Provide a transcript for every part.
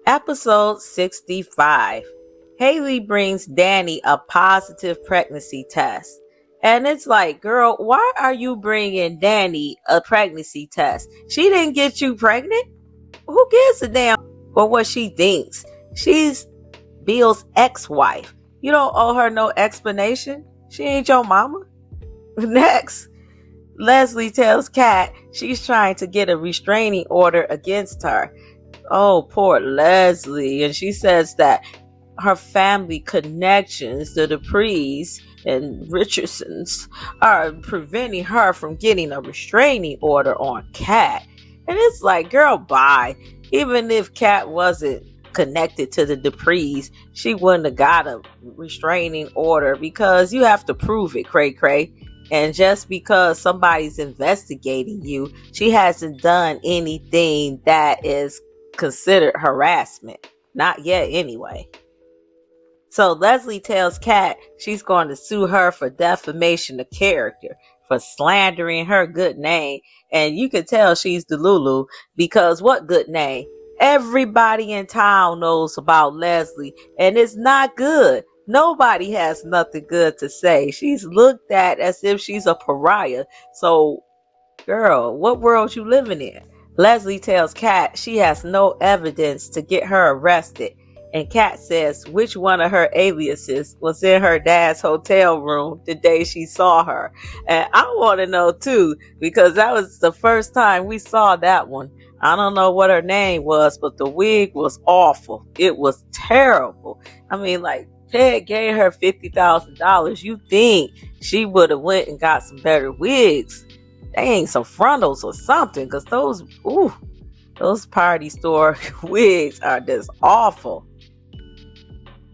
Episode 65. Haley brings Danny a positive pregnancy test. And it's like, girl, why are you bringing Danny a pregnancy test? She didn't get you pregnant. Who gives a damn for what she thinks? She's Bill's ex-wife. You don't owe her no explanation. She ain't your mama. Next, Leslie tells Kat she's trying to get a restraining order against her. Oh, poor Leslie. And she says that her family connections, the Duprees and Richardsons, are preventing her from getting a restraining order on Kat. And it's like, girl, bye. Even if Kat wasn't connected to the Duprees, she wouldn't have got a restraining order because you have to prove it, cray cray. And just because somebody's investigating you, she hasn't done anything that is considered harassment. Not yet anyway. So Leslie tells Kat she's going to sue her for defamation of character, for slandering her good name. And you can tell she's Delulu because what good name? Everybody in town knows about Leslie and it's not good. Nobody has nothing good to say. She's looked at as if she's a pariah. So, girl, what world you living in? Leslie tells Kat she has no evidence to get her arrested. And Kat says which one of her aliases was in her dad's hotel room the day she saw her. And I want to know too, because that was the first time we saw that one. I don't know what her name was, but the wig was awful. It was terrible. I mean, like, Ted gave her $50,000. You think she would have went and got some better wigs? They ain't some frontals or something, because those party store wigs are just awful.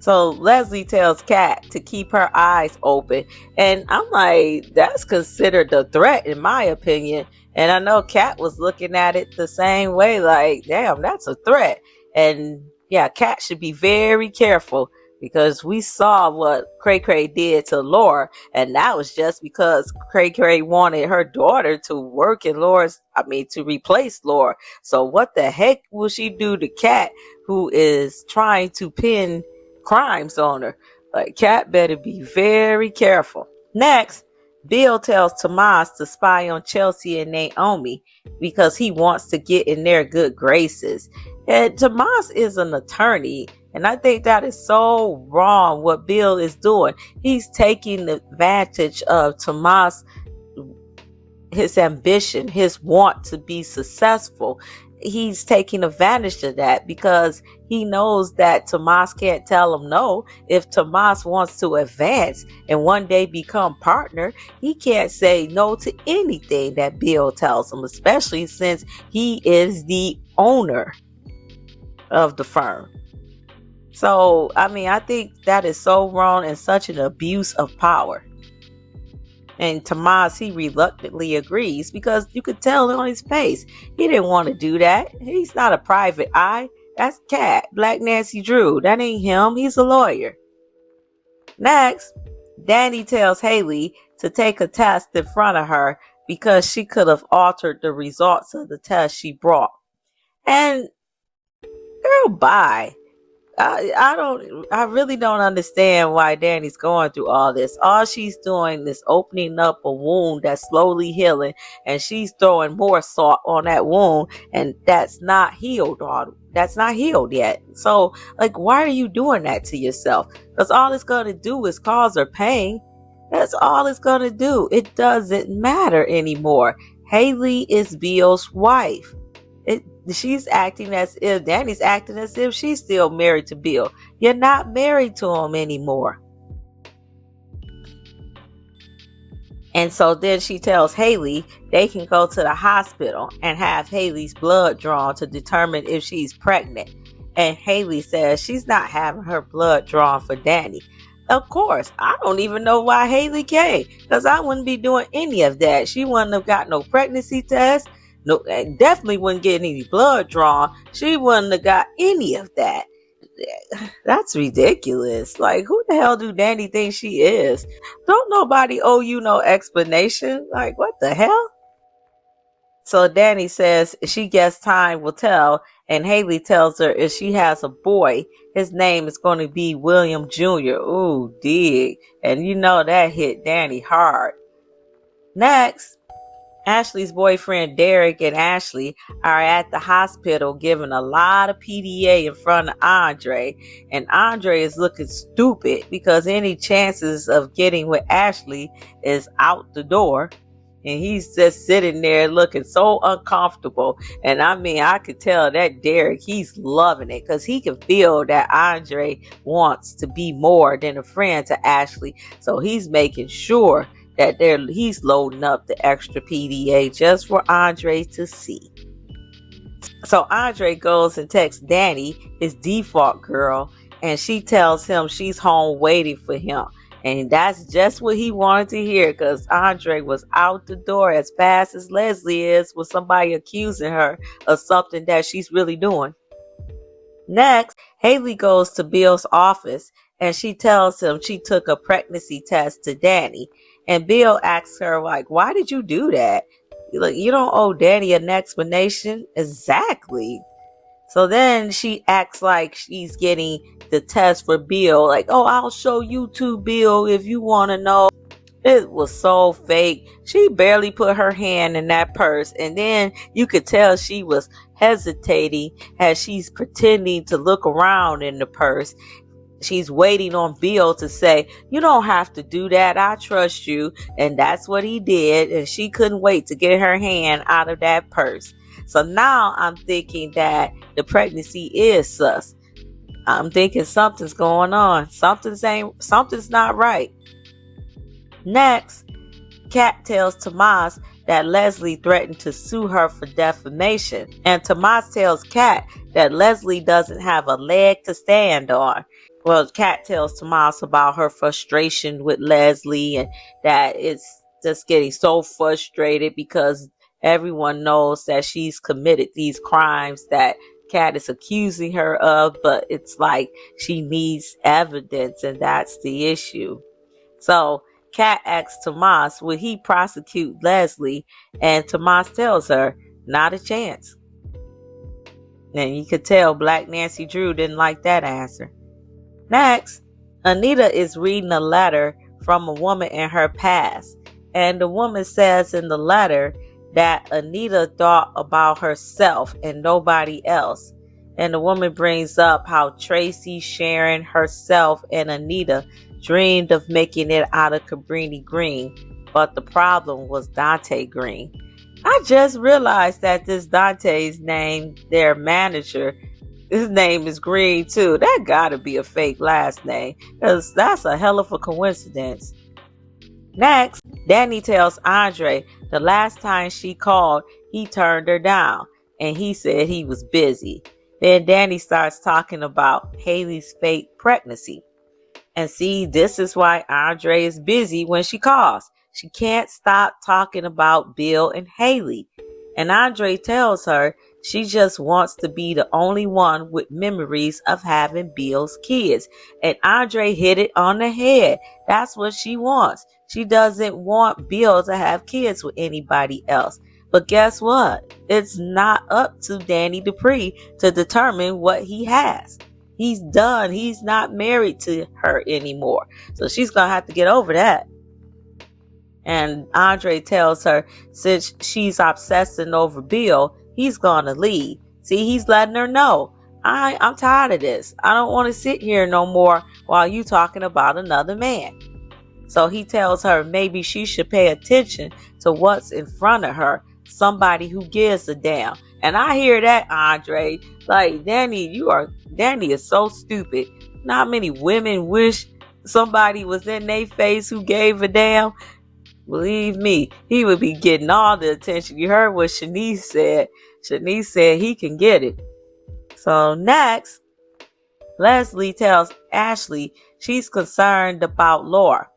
So Leslie tells Kat to keep her eyes open. And I'm like, that's considered a threat in my opinion. And I know Kat was looking at it the same way, like, damn, that's a threat. And yeah, Kat should be very careful because we saw what Cray Cray did to Laura. And that was just because Cray Cray wanted her daughter to work in to replace Laura. So what the heck will she do to Kat, who is trying to pin crimes on her? Like, Kat better be very careful. Next, Bill tells Tomas to spy on Chelsea and Naomi because he wants to get in their good graces. And Tomas is an attorney, and I think that is so wrong what Bill is doing. He's taking advantage of Tomas, his ambition, his want to be successful. He's taking advantage of that because he knows that Tomas can't tell him no. If Tomas wants to advance and one day become partner, he can't say no to anything that Bill tells him, especially since he is the owner of the firm. So, I think that is so wrong and such an abuse of power. And Tomas, he reluctantly agrees because you could tell on his face. He didn't want to do that. He's not a private eye. That's Kat, Black Nancy Drew. That ain't him. He's a lawyer. Next, Danny tells Haley to take a test in front of her because she could have altered the results of the test she brought. And girl, bye. I really don't understand why Danny's going through all this. All she's doing is opening up a wound that's slowly healing, and she's throwing more salt on that wound, and that's not healed. That's not healed yet. So, like, why are you doing that to yourself? Because all it's going to do is cause her pain. That's all it's going to do. It doesn't matter anymore. Haley is Bill's wife. Danny's acting as if she's still married to Bill. You're not married to him anymore. And so then she tells Haley they can go to the hospital and have Haley's blood drawn to determine if she's pregnant. And Haley says she's not having her blood drawn for Danny. Of course, I don't even know why Haley came, because I wouldn't be doing any of that. She wouldn't have got no pregnancy test. No, definitely wouldn't get any blood drawn. She wouldn't have got any of that. That's ridiculous. Like, who the hell do Danny think she is? Don't nobody owe you no explanation. Like, what the hell? So Danny says she guess time will tell, and Haley tells her if she has a boy, his name is going to be William Jr. Ooh, dig. And you know that hit Danny hard. Next, Ashley's boyfriend Derek and Ashley are at the hospital giving a lot of PDA in front of Andre, and Andre is looking stupid because any chances of getting with Ashley is out the door, and he's just sitting there looking so uncomfortable. And I mean, I could tell that Derek, he's loving it because he can feel that Andre wants to be more than a friend to Ashley, so he's making sure that he's loading up the extra PDA just for Andre to see. So Andre goes and texts Danny, his default girl, and she tells him she's home waiting for him. And that's just what he wanted to hear, because Andre was out the door as fast as Leslie is with somebody accusing her of something that she's really doing. Next, Haley goes to Bill's office and she tells him she took a pregnancy test to Danny. And Bill asks her, like, why did you do that? Like, you don't owe Danny an explanation. Exactly. So then she acts like she's getting the test for Bill. Like, oh, I'll show you too, Bill, if you want to know. It was so fake. She barely put her hand in that purse. And then you could tell she was hesitating as she's pretending to look around in the purse. She's waiting on Bill to say, you don't have to do that. I trust you. And that's what he did. And she couldn't wait to get her hand out of that purse. So now I'm thinking that the pregnancy is sus. I'm thinking something's going on. Something's not right. Next, Kat tells Tomas that Leslie threatened to sue her for defamation. And Tomas tells Kat that Leslie doesn't have a leg to stand on. Well, Kat tells Tomas about her frustration with Leslie and that it's just getting so frustrated because everyone knows that she's committed these crimes that Kat is accusing her of, but it's like she needs evidence, and that's the issue. So Kat asks Tomas, will he prosecute Leslie? And Tomas tells her, not a chance. And you could tell Black Nancy Drew didn't like that answer. Next, Anita is reading a letter from a woman in her past. And the woman says in the letter that Anita thought about herself and nobody else. And the woman brings up how Tracy, Sharon, herself, and Anita dreamed of making it out of Cabrini Green, but the problem was Dante Green. I just realized that this Dante's name, their manager, his name is Green too. That gotta be a fake last name, because that's a hell of a coincidence. Next, Danny tells Andre the last time she called, he turned her down, and he said he was busy. Then Danny starts talking about Haley's fake pregnancy. And see, this is why Andre is busy when she calls. She can't stop talking about Bill and Haley. And Andre tells her she just wants to be the only one with memories of having Bill's kids. And Andre hit it on the head. That's what she wants. She doesn't want Bill to have kids with anybody else. But guess what? It's not up to Danny Dupree to determine what he has. He's done. He's not married to her anymore. So she's going to have to get over that. And Andre tells her since she's obsessing over Bill, he's going to leave. See, he's letting her know, I'm tired of this. I don't want to sit here no more while you talking about another man. So he tells her maybe she should pay attention to what's in front of her. Somebody who gives a damn. And I hear that, Andre. Like, Danny is so stupid. Not many women wish somebody was in their face who gave a damn. Believe me, he would be getting all the attention. You heard what Shanice said. Shanice said he can get it. So next, Leslie tells Ashley she's concerned about Laura.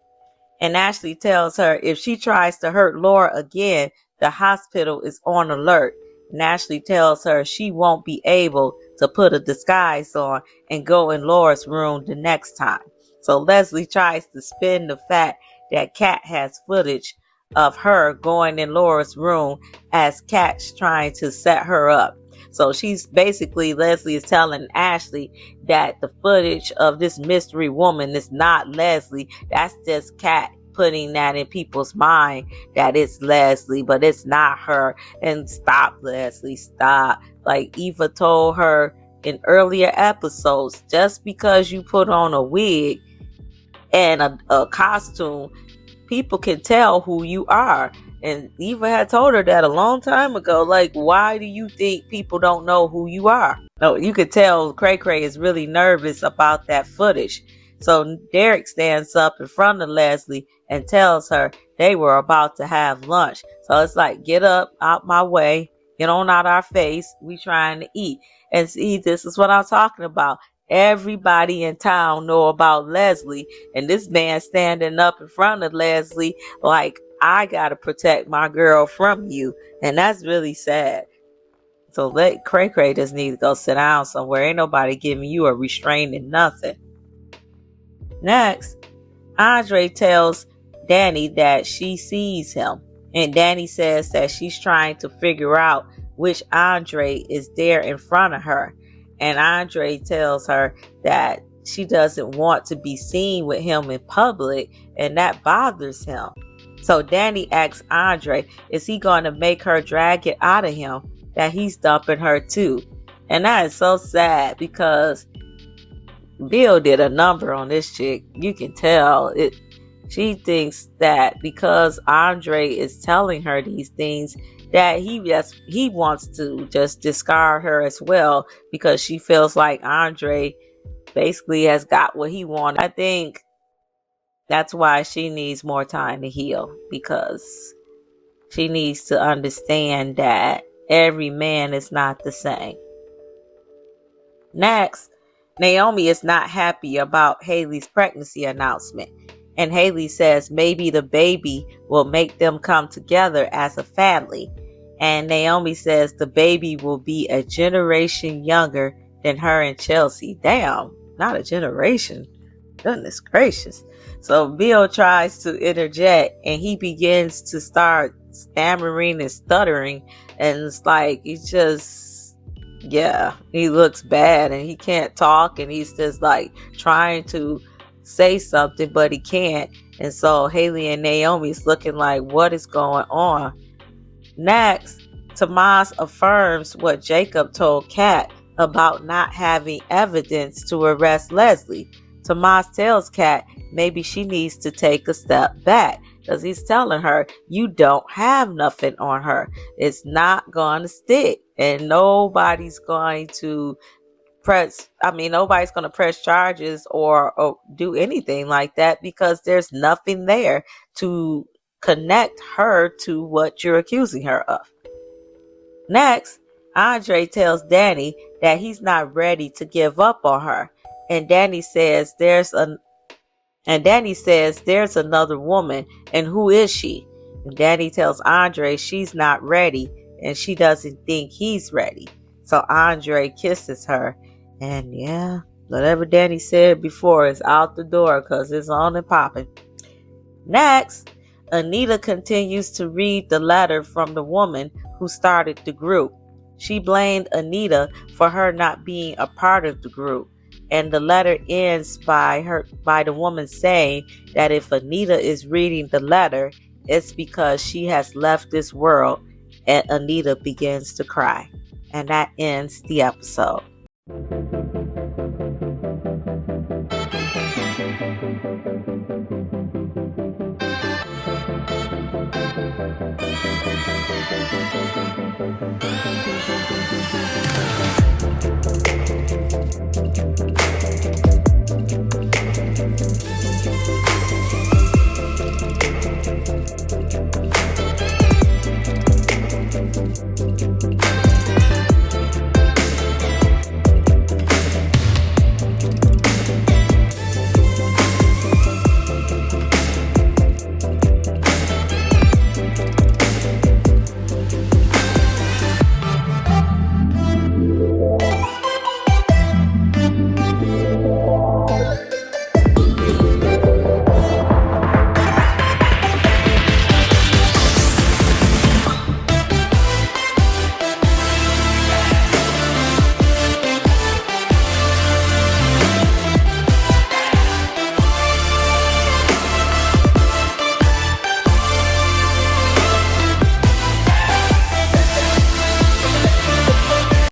And Ashley tells her if she tries to hurt Laura again, the hospital is on alert. And Ashley tells her she won't be able to put a disguise on and go in Laura's room the next time. So Leslie tries to spin the fact that Kat has footage of her going in Laura's room as Kat's trying to set her up. So she's basically, Leslie is telling Ashley that the footage of this mystery woman is not Leslie. That's just Kat putting that in people's mind that it's Leslie, but it's not her. And stop, Leslie, stop. Like Eva told her in earlier episodes, just because you put on a wig and a costume, people can tell who you are. And Eva had told her that a long time ago. Like, why do you think people don't know who you are? No, you could tell Cray Cray is really nervous about that footage. So Derek stands up in front of Leslie and tells her they were about to have lunch. So it's like, get up out my way, get on out our face. We trying to eat. And see, this is what I'm talking about. Everybody in town know about Leslie, and this man standing up in front of Leslie like, I gotta protect my girl from you. And that's really sad. So let Cray Cray just need to go sit down somewhere. Ain't nobody giving you a restraining nothing. Next, Andre tells Danny that she sees him, and Danny says that she's trying to figure out which Andre is there in front of her. And Andre tells her that she doesn't want to be seen with him in public, and that bothers him. So Danny asks Andre, is he going to make her drag it out of him that he's dumping her too? And that is so sad because Bill did a number on this chick. You can tell it. She thinks that because Andre is telling her these things, that he wants to just discard her as well, because she feels like Andre basically has got what he wanted. I think that's why she needs more time to heal, because she needs to understand that every man is not the same. Next, Naomi is not happy about Haley's pregnancy announcement. And Haley says maybe the baby will make them come together as a family. And Naomi says the baby will be a generation younger than her and Chelsea. Damn, not a generation. Goodness gracious. So Bill tries to interject, and he begins to start stammering and stuttering. And it's like, he looks bad and he can't talk, and he's just like trying to say something, but he can't. And so Haley and Naomi's looking like, what is going on? Next, Tomas affirms what Jacob told Kat about not having evidence to arrest Leslie. Tomas tells Kat maybe she needs to take a step back, because he's telling her, you don't have nothing on her. It's not going to stick, and nobody's going to press charges or do anything like that, because there's nothing there to connect her to what you're accusing her of. Next, Andre tells Danny that he's not ready to give up on her, and Danny says there's another woman, and who is she? And Danny tells Andre she's not ready, and she doesn't think he's ready. So Andre kisses her, and yeah, whatever Danny said before is out the door, because it's on and popping. Next, Anita continues to read the letter from the woman who started the group. She blamed Anita for her not being a part of the group, and the letter ends by the woman saying that if Anita is reading the letter, it's because she has left this world, and Anita begins to cry. And that ends the episode.